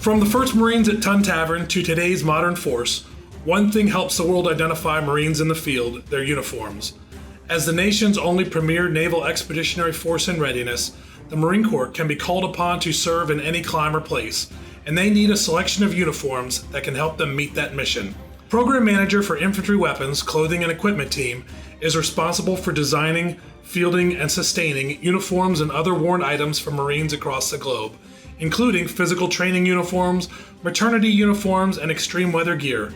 From the first Marines at Tun Tavern to today's modern force, one thing helps the world identify Marines in the field: their uniforms. As the nation's only premier naval expeditionary force in readiness, the Marine Corps can be called upon to serve in any clime or place, and they need a selection of uniforms that can help them meet that mission. Program Manager for Infantry Weapons, Clothing and Equipment Team is responsible for designing, fielding, and sustaining uniforms and other worn items for Marines across the globe, including physical training uniforms, maternity uniforms, and extreme weather gear.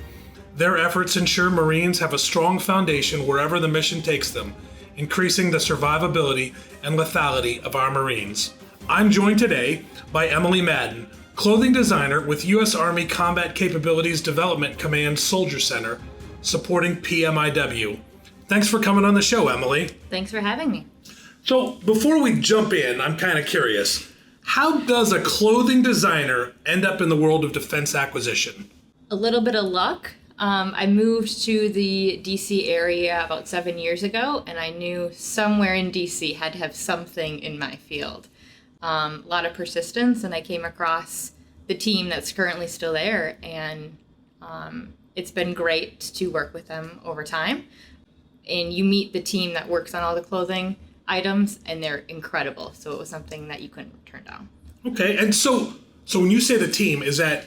Their efforts ensure Marines have a strong foundation wherever the mission takes them, increasing the survivability and lethality of our Marines. I'm joined today by Emily Madden, clothing designer with U.S. Army Combat Capabilities Development Command Soldier Center, supporting PMIW. Thanks for coming on the show, Emily. Thanks for having me. So before we jump in, I'm kind of curious. How does a clothing designer end up in the world of defense acquisition? A little bit of luck. I moved to the DC area about 7 years ago, and I knew somewhere in DC had to have something in my field. A lot of persistence, and I came across the team that's currently still there, and it's been great to work with them over time. And you meet the team that works on all the clothing items, and they're incredible. So it was something that you couldn't turn down. Okay, and so when you say the team, is that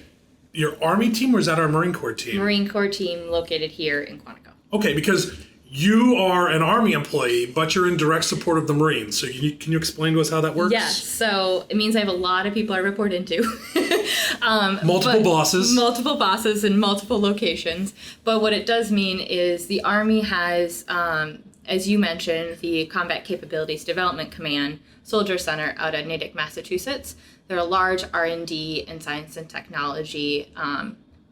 your Army team or is that our Marine Corps team? Marine Corps team located here in Quantico. Okay, because you are an Army employee, but you're in direct support of the Marines. So can you explain to us how that works? Yes, so it means I have a lot of people I report into. Multiple bosses. Multiple bosses in multiple locations. But what it does mean is the Army has, as you mentioned, the Combat Capabilities Development Command Soldier Center out at Natick, Massachusetts. They're a large R&D and science and technology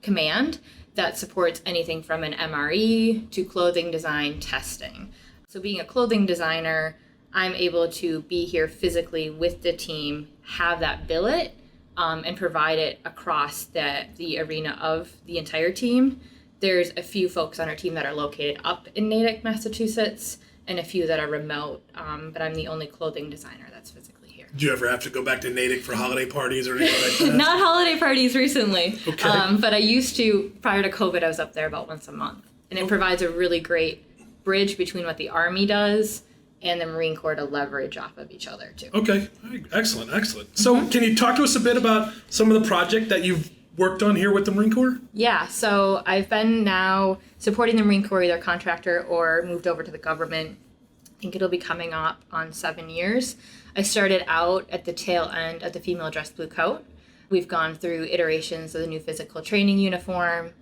command that supports anything from an MRE to clothing design testing. So being a clothing designer, I'm able to be here physically with the team, have that billet, and provide it across the arena of the entire team. There's a few folks on our team that are located up in Natick, Massachusetts, and a few that are remote, but I'm the only clothing designer that's physically here. Do you ever have to go back to Natick for holiday parties or anything like that? Not holiday parties recently, Okay. but I used to, prior to COVID, I was up there about once a month. And it provides a really great bridge between what the Army does and the Marine Corps to leverage off of each other, too. Okay, excellent. So can you talk to us a bit about some of the project that you've worked on here with the Marine Corps? Yeah, so I've been now supporting the Marine Corps, either contractor or moved over to the government. I think it'll be coming up on 7 years. I started out at the tail end of the female dress blue coat. We've gone through iterations of the new physical training uniform.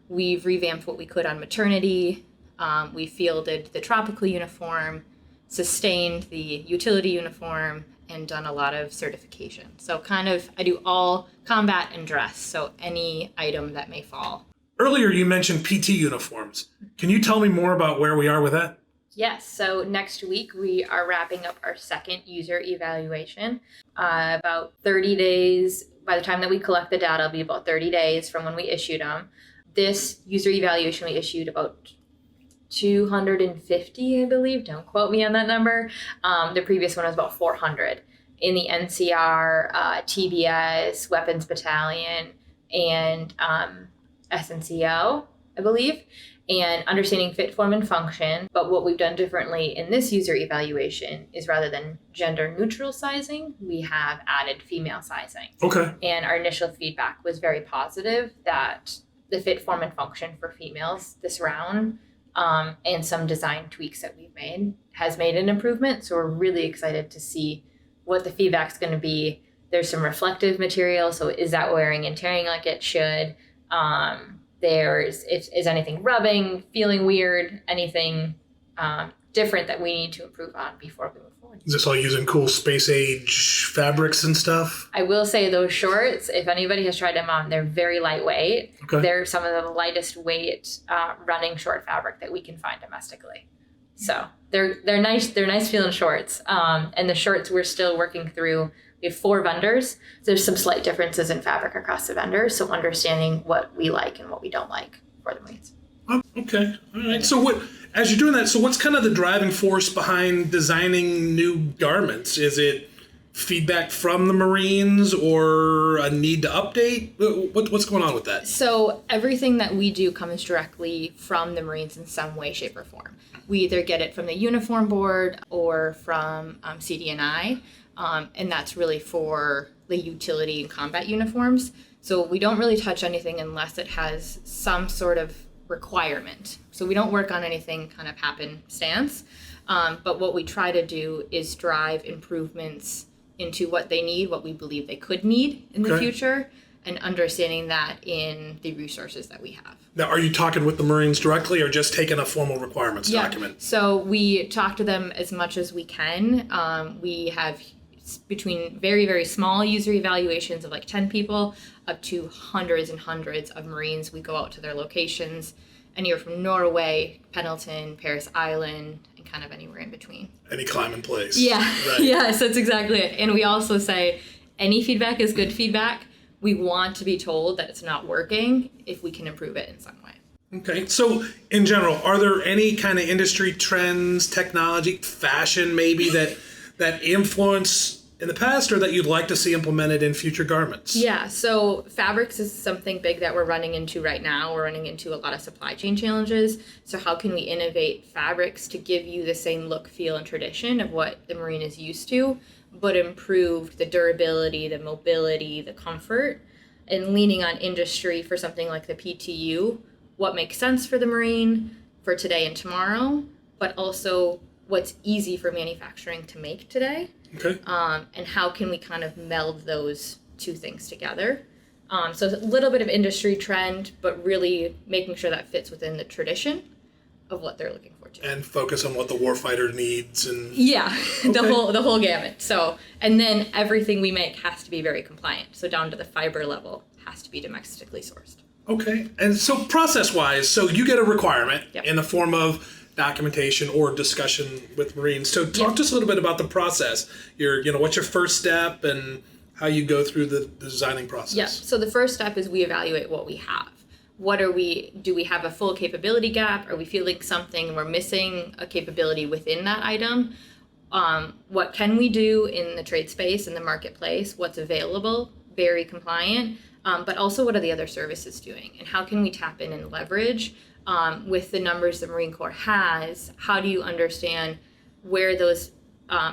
We've revamped what we could on maternity. We fielded the tropical uniform, sustained the utility uniform, and done a lot of certification. So I do all combat and dress, so any item that may fall. Earlier you mentioned PT uniforms. Can you tell me more about where we are with that? Yes, so next week we are wrapping up our second user evaluation. About 30 days, by the time that we collect the data, it'll be about 30 days from when we issued them. This user evaluation we issued about 250, I believe. Don't quote me on that number. The previous one was about 400 in the NCR, TBS, Weapons Battalion, and SNCO, I believe, and understanding fit, form, and function. But what we've done differently in this user evaluation is rather than gender neutral sizing, we have added female sizing. Okay. And our initial feedback was very positive that the fit, form, and function for females this round, and some design tweaks that we've made, has made an improvement. So we're really excited to see what the feedback's going to be. There's some reflective material, so is that wearing and tearing like it should? Is anything rubbing, feeling weird, anything different that we need to improve on before we move forward? Is this all using cool space age fabrics and stuff? I will say those shorts, if anybody has tried them on, they're very lightweight. Okay. They're some of the lightest weight running short fabric that we can find domestically. So they're nice feeling shorts. And the shorts we're still working through. We have 4 vendors. There's some slight differences in fabric across the vendors, so understanding what we like and what we don't like for the Marines. Oh, okay. All right. So as you're doing that, so what's kind of the driving force behind designing new garments? Is it feedback from the Marines or a need to update? What's going on with that? So everything that we do comes directly from the Marines in some way, shape, or form. We either get it from the uniform board or from CD&I, and that's really for the utility and combat uniforms. So we don't really touch anything unless it has some sort of requirement. So we don't work on anything kind of happenstance, but what we try to do is drive improvements into what they need, what we believe they could need in the future, and understanding that in the resources that we have. Now, are you talking with the Marines directly or just taking a formal requirements document? So we talk to them as much as we can. We have between very, very small user evaluations of like 10 people up to hundreds and hundreds of Marines. We go out to their locations, anywhere from Norway, Pendleton, Paris Island, and kind of anywhere in between. Any clime in place. Yeah, right. Yes, that's exactly it. And we also say any feedback is good feedback. We want to be told that it's not working if we can improve it in some way. Okay, so in general, are there any kind of industry trends, technology, fashion maybe that influence in the past or that you'd like to see implemented in future garments? Yeah, so fabrics is something big that we're running into right now. We're running into a lot of supply chain challenges. So how can we innovate fabrics to give you the same look, feel, and tradition of what the Marine is used to, but improve the durability, the mobility, the comfort, and leaning on industry for something like the PTU, what makes sense for the Marine for today and tomorrow, but also what's easy for manufacturing to make today. Okay. And how can we kind of meld those two things together? So a little bit of industry trend, but really making sure that fits within the tradition of what they're looking for too. And focus on what the warfighter needs and the whole gamut. So, and then everything we make has to be very compliant. So down to the fiber level has to be domestically sourced. Okay. And so process-wise, so you get a requirement in the form of documentation or discussion with Marines. So talk to us a little bit about the process. What's your first step and how you go through the designing process? Yeah. So the first step is we evaluate what we have. Do we have a full capability gap? Are we feeling something and we're missing a capability within that item? What can we do in the trade space, in the marketplace? What's available? Very compliant. But also what are the other services doing? And how can we tap in and leverage with the numbers the Marine Corps has? How do you understand where those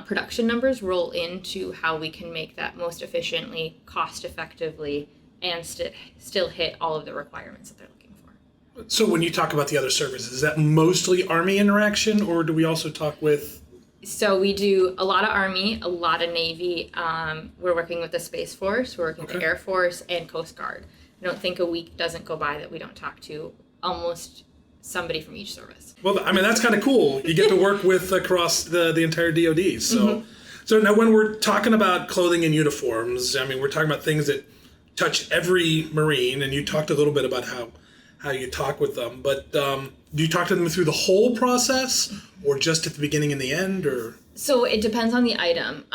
production numbers roll into how we can make that most efficiently, cost effectively, and still hit all of the requirements that they're looking for? So when you talk about the other services, is that mostly Army interaction, or do we also talk with? So we do a lot of Army, a lot of Navy. We're working with the Space Force, we're working with the Air Force, and Coast Guard. I don't think a week doesn't go by that we don't talk to almost somebody from each service. Well, I mean, that's kind of cool. You get to work with across the entire DoD. So, So now when we're talking about clothing and uniforms, I mean, we're talking about things that touch every Marine, and you talked a little bit about how you talk with them. But do you talk to them through the whole process, or just at the beginning and the end, or? So it depends on the item.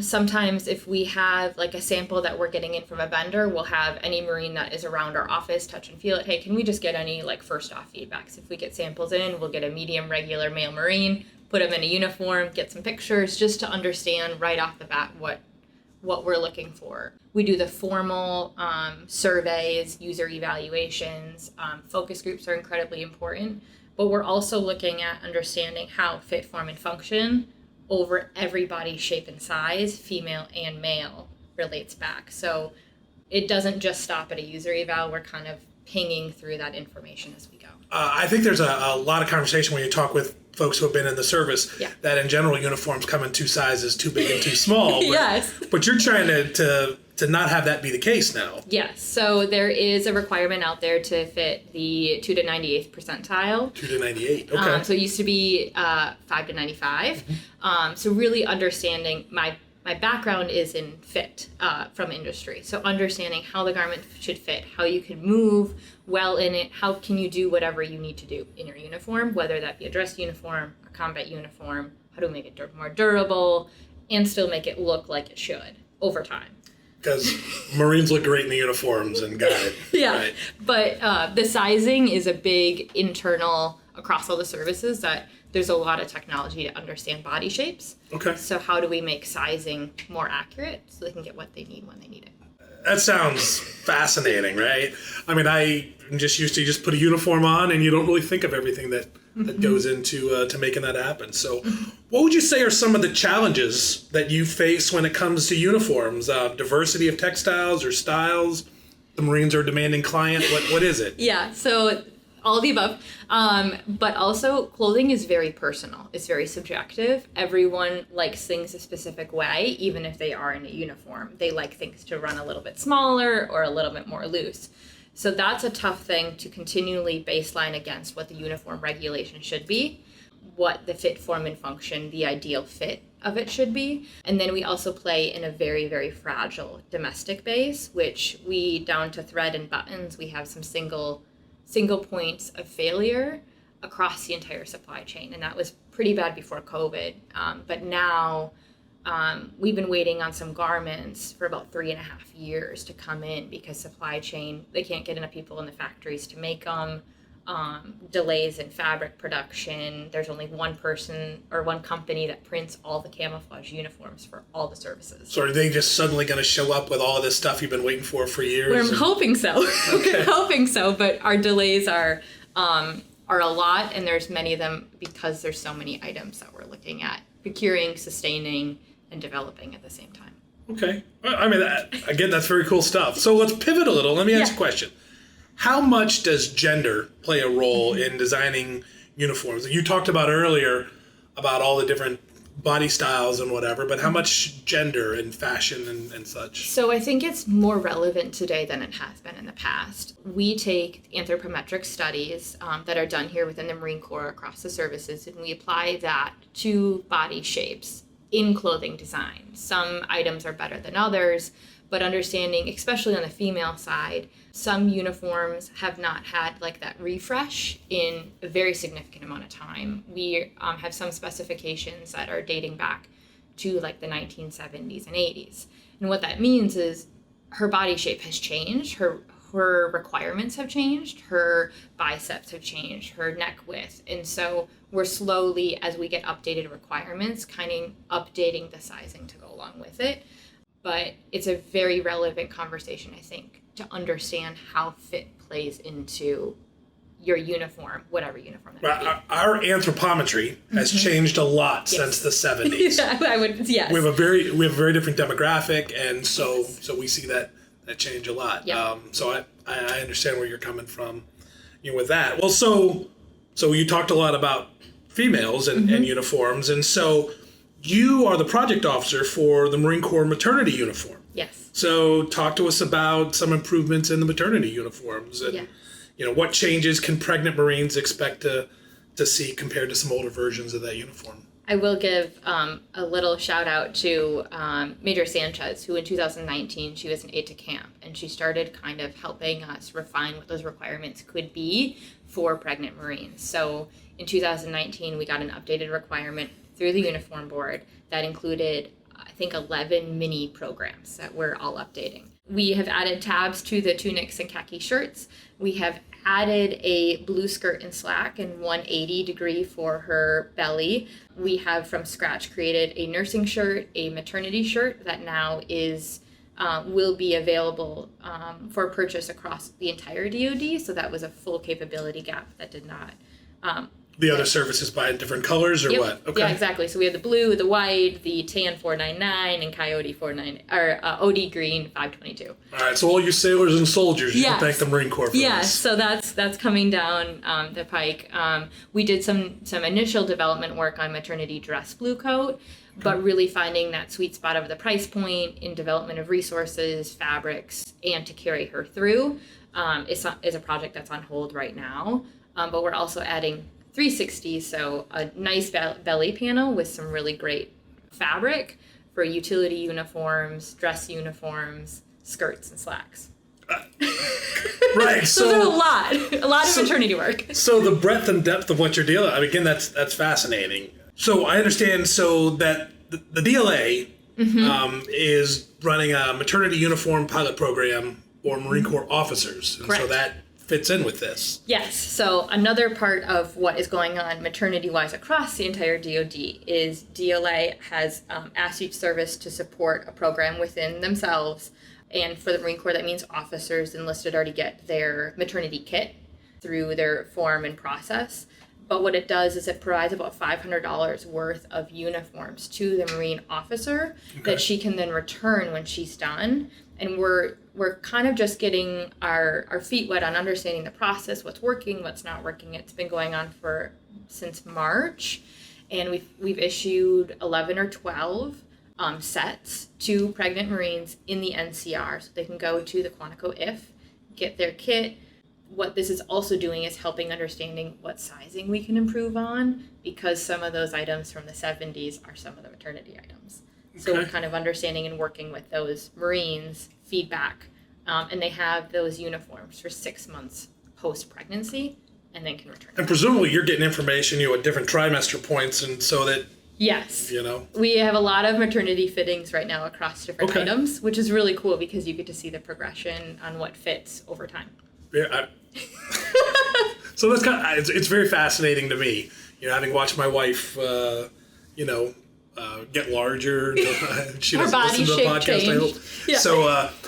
Sometimes if we have like a sample that we're getting in from a vendor, we'll have any Marine that is around our office touch and feel it. Hey, can we just get any like first off feedbacks? If we get samples in, we'll get a medium regular male Marine, put them in a uniform, get some pictures just to understand right off the bat what we're looking for. We do the formal surveys, user evaluations. Focus groups are incredibly important, but we're also looking at understanding how fit, form, and function over every body shape and size, female and male, relates back. So it doesn't just stop at a user eval. We're kind of pinging through that information as we go. I think there's a lot of conversation when you talk with folks who have been in the service that in general uniforms come in two sizes, too big and too small. But, Yes. But you're trying to not have that be the case now. Yes. So there is a requirement out there to fit the 2 to 98th percentile. 2 to 98. Okay. So it used to be 5 to 95. So really understanding my background is in fit from industry. So understanding how the garment should fit, how you can move well in it, how can you do whatever you need to do in your uniform, whether that be a dress uniform, a combat uniform, how to make it more durable, and still make it look like it should over time. Because Marines look great in the uniforms and got it. Yeah, right. But the sizing is a big internal across all the services that there's a lot of technology to understand body shapes. Okay. So how do we make sizing more accurate so they can get what they need when they need it? That sounds fascinating, right? I mean, I'm just used to just put a uniform on and you don't really think of everything that goes into to making that happen. So what would you say are some of the challenges that you face when it comes to uniforms? Diversity of textiles or styles? The Marines are a demanding client. What is it? Yeah, so all of the above. But also, clothing is very personal. It's very subjective. Everyone likes things a specific way, even if they are in a uniform. They like things to run a little bit smaller or a little bit more loose. So that's a tough thing to continually baseline against what the uniform regulation should be, what the fit, form, and function, the ideal fit of it should be. And then we also play in a very, very fragile domestic base, which we, down to thread and buttons, we have some single points of failure across the entire supply chain. And that was pretty bad before COVID. But now we've been waiting on some garments for about 3.5 years to come in because supply chain, they can't get enough people in the factories to make them. Delays in fabric production. There's only one person or one company that prints all the camouflage uniforms for all the services. So are they just suddenly going to show up with all of this stuff you've been waiting for years? Well, I'm hoping so. Okay. Hoping so, but our delays are a lot, and there's many of them because there's so many items that we're looking at procuring, sustaining, and developing at the same time. Okay. I mean, again, that's very cool stuff. So let's pivot a little. Let me ask you a question. How much does gender play a role in designing uniforms? You talked about earlier about all the different body styles and whatever, but how much gender and fashion and such? So I think it's more relevant today than it has been in the past. We take anthropometric studies that are done here within the Marine Corps across the services, and we apply that to body shapes in clothing design. Some items are better than others, but understanding, especially on the female side, some uniforms have not had like that refresh in a very significant amount of time. We have some specifications that are dating back to like the 1970s and 80s. And what that means is her body shape has changed, her requirements have changed, her biceps have changed, her neck width. And so we're slowly, as we get updated requirements, kind of updating the sizing to go along with it. But it's a very relevant conversation, I think, to understand how fit plays into your uniform, whatever uniform that may be. Our anthropometry has changed a lot since the 70s. Yes. We have a very different demographic, and so we see that change a lot. Yeah. So I understand where you're coming from, with that. Well, so you talked a lot about females and uniforms, and so you are the project officer for the Marine Corps maternity uniform. Yes. So talk to us about some improvements in the maternity uniforms and what changes can pregnant Marines expect to see compared to some older versions of that uniform. I will give a little shout out to Major Sanchez, who in 2019, she was an aide-de-camp, and she started kind of helping us refine what those requirements could be for pregnant Marines. So in 2019, we got an updated requirement through the uniform board that included, I think, 11 mini programs that we're all updating. We have added tabs to the tunics and khaki shirts. We have added a blue skirt and slack and 180 degree for her belly. We have from scratch created a nursing shirt, a maternity shirt that now will be available for purchase across the entire DoD. So that was a full capability gap that did not. The other services buy in different colors or what? Okay. Yeah, exactly. So we have the blue, the white, the tan 499, and coyote 49 or OD green 522. All right. So all you sailors and soldiers, you can thank the Marine Corps for this. Yes. So that's coming down the pike. We did some initial development work on maternity dress blue coat, but really finding that sweet spot of the price point in development of resources, fabrics, and to carry her through is a project that's on hold right now. But we're also adding 360, so a nice belly panel with some really great fabric for utility uniforms, dress uniforms, skirts, and slacks. Right. So there's a lot of maternity work. So the breadth and depth of what you're dealing with, I mean, again, that's fascinating. So I understand that the DLA is running a maternity uniform pilot program for Marine Corps officers. And Correct. so that fits in with this. Yes. So another part of what is going on maternity-wise across the entire DoD is DLA has asked each service to support a program within themselves. And for the Marine Corps, that means officers enlisted already get their maternity kit through their form and process. But what it does is it provides about $500 worth of uniforms to the Marine officer that she can then return when she's done. And we're kind of just getting our feet wet on understanding the process, what's working, what's not working. It's been going on since March, and we've issued 11 or 12 sets to pregnant Marines in the NCR, so they can go to the Quantico IF, get their kit. What this is also doing is helping understanding what sizing we can improve on, because some of those items from the 70s are some of the maternity items. So we're kind of understanding and working with those Marines feedback, and they have those uniforms for 6 months post-pregnancy, and then can return. And presumably you're getting information, at different trimester points, and so that yes, we have a lot of maternity fittings right now across different items, which is really cool because you get to see the progression on what fits over time. Yeah. So that's it's very fascinating to me, having watched my wife, get larger. She doesn't listen to the podcast, I hope. Yeah.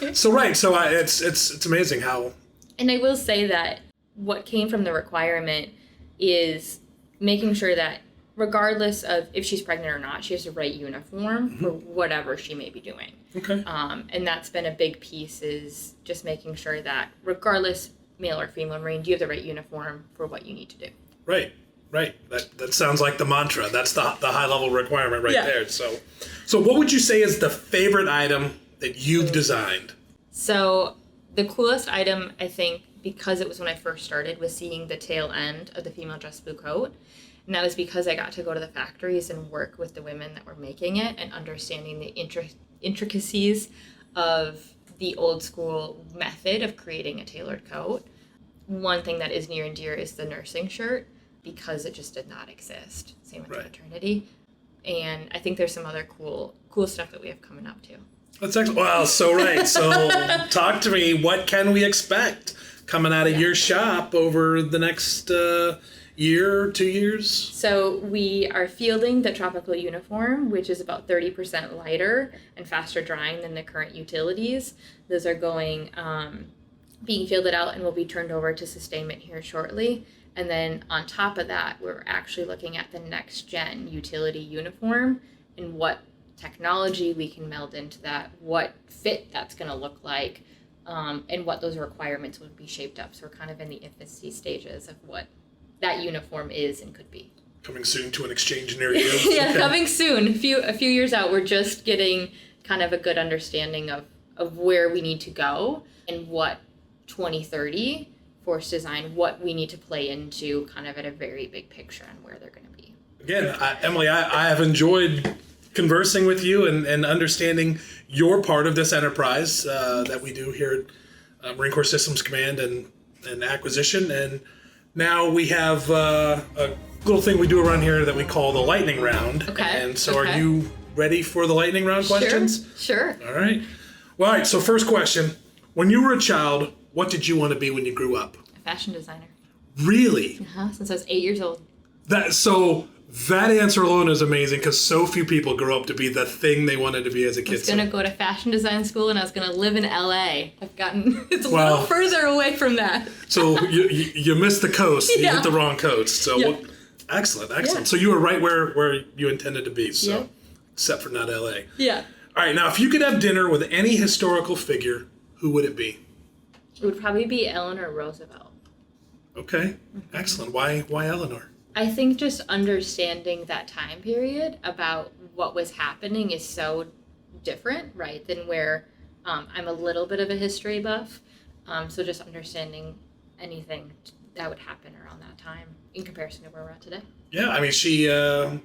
It's amazing how. And I will say that what came from the requirement is making sure that regardless of if she's pregnant or not, she has the right uniform for whatever she may be doing. Okay. And that's been a big piece, is just making sure that regardless, male or female Marine, do you have the right uniform for what you need to do? Right. That sounds like the mantra. That's the high level requirement there. So what would you say is the favorite item that you've designed? So the coolest item, I think, because it was when I first started, was seeing the tail end of the female dress blue coat. And that was because I got to go to the factories and work with the women that were making it and understanding the intricacies of the old school method of creating a tailored coat. One thing that is near and dear is the nursing shirt, because it just did not exist. Same with the maternity. And I think there's some other cool stuff that we have coming up too. That's excellent. Well, so talk to me. What can we expect coming out of your shop over the next year, 2 years? So we are fielding the tropical uniform, which is about 30% lighter and faster drying than the current utilities. Those are being fielded out and will be turned over to sustainment here shortly. And then on top of that, we're actually looking at the next gen utility uniform and what technology we can meld into that, what fit that's going to look like, and what those requirements would be shaped up. So we're kind of in the infancy stages of what that uniform is and could be. Coming soon to an exchange near you. Yeah, coming soon. A few years out, we're just getting kind of a good understanding of where we need to go and what 2030 force design, what we need to play into kind of at a very big picture and where they're going to be. Again, Emily, I have enjoyed conversing with you and understanding your part of this enterprise that we do here at Marine Corps Systems Command and Acquisition. And now we have a little thing we do around here that we call the lightning round. Okay. And so are you ready for the lightning round questions? Sure. All right. Well, all right. So first question. When you were a child, what did you want to be when you grew up? A fashion designer. Really? Since I was 8 years old. That answer alone is amazing, because so few people grow up to be the thing they wanted to be as a kid. I was going to go to fashion design school, and I was going to live in LA. It's a little further away from that. So you missed the coast. You hit the wrong coast. So excellent. Yeah. So you were right where you intended to be. So except for not LA. Yeah. All right. Now, if you could have dinner with any historical figure, who would it be? It would probably be Eleanor Roosevelt. Okay. Excellent. Why Eleanor? I think just understanding that time period about what was happening is so different, right, than where I'm a little bit of a history buff. So just understanding anything that would happen around that time in comparison to where we're at today. Yeah, I mean, she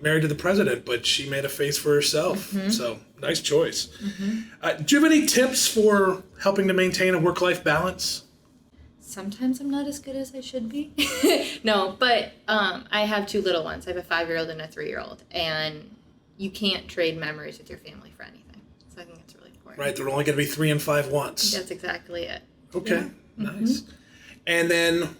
married to the president, but she made a face for herself. Mm-hmm. So nice choice. Mm-hmm. Do you have any tips for helping to maintain a work-life balance? Sometimes I'm not as good as I should be. No, but I have two little ones. I have a 5-year-old and a 3-year-old, and you can't trade memories with your family for anything. So I think that's really important. Right, they're only going to be 3 and 5 once. That's exactly it. Okay, nice. And then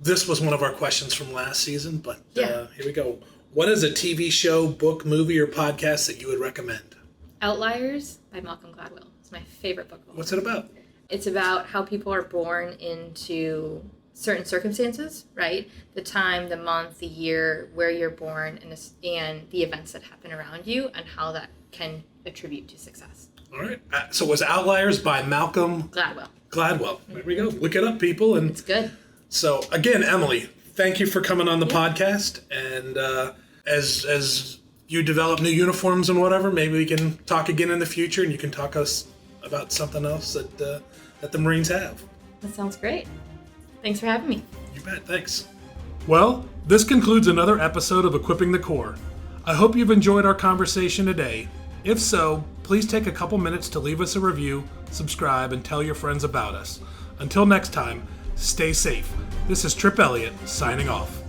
this was one of our questions from last season, but here we go. What is a TV show, book, movie, or podcast that you would recommend? Outliers by Malcolm Gladwell. It's my favorite book. What's it about? It's about how people are born into certain circumstances, right? The time, the month, the year, where you're born, and the events that happen around you, and how that can attribute to success. All right. So it was Outliers by Malcolm Gladwell. There we go. Look it up, people. And it's good. So again, Emily, thank you for coming on the podcast. And as you develop new uniforms and whatever, maybe we can talk again in the future, and you can talk us about something else that the Marines have. That sounds great. Thanks for having me. You bet. Thanks. Well, this concludes another episode of Equipping the Corps. I hope you've enjoyed our conversation today. If so, please take a couple minutes to leave us a review, subscribe, and tell your friends about us. Until next time, stay safe. This is Tripp Elliott, signing off.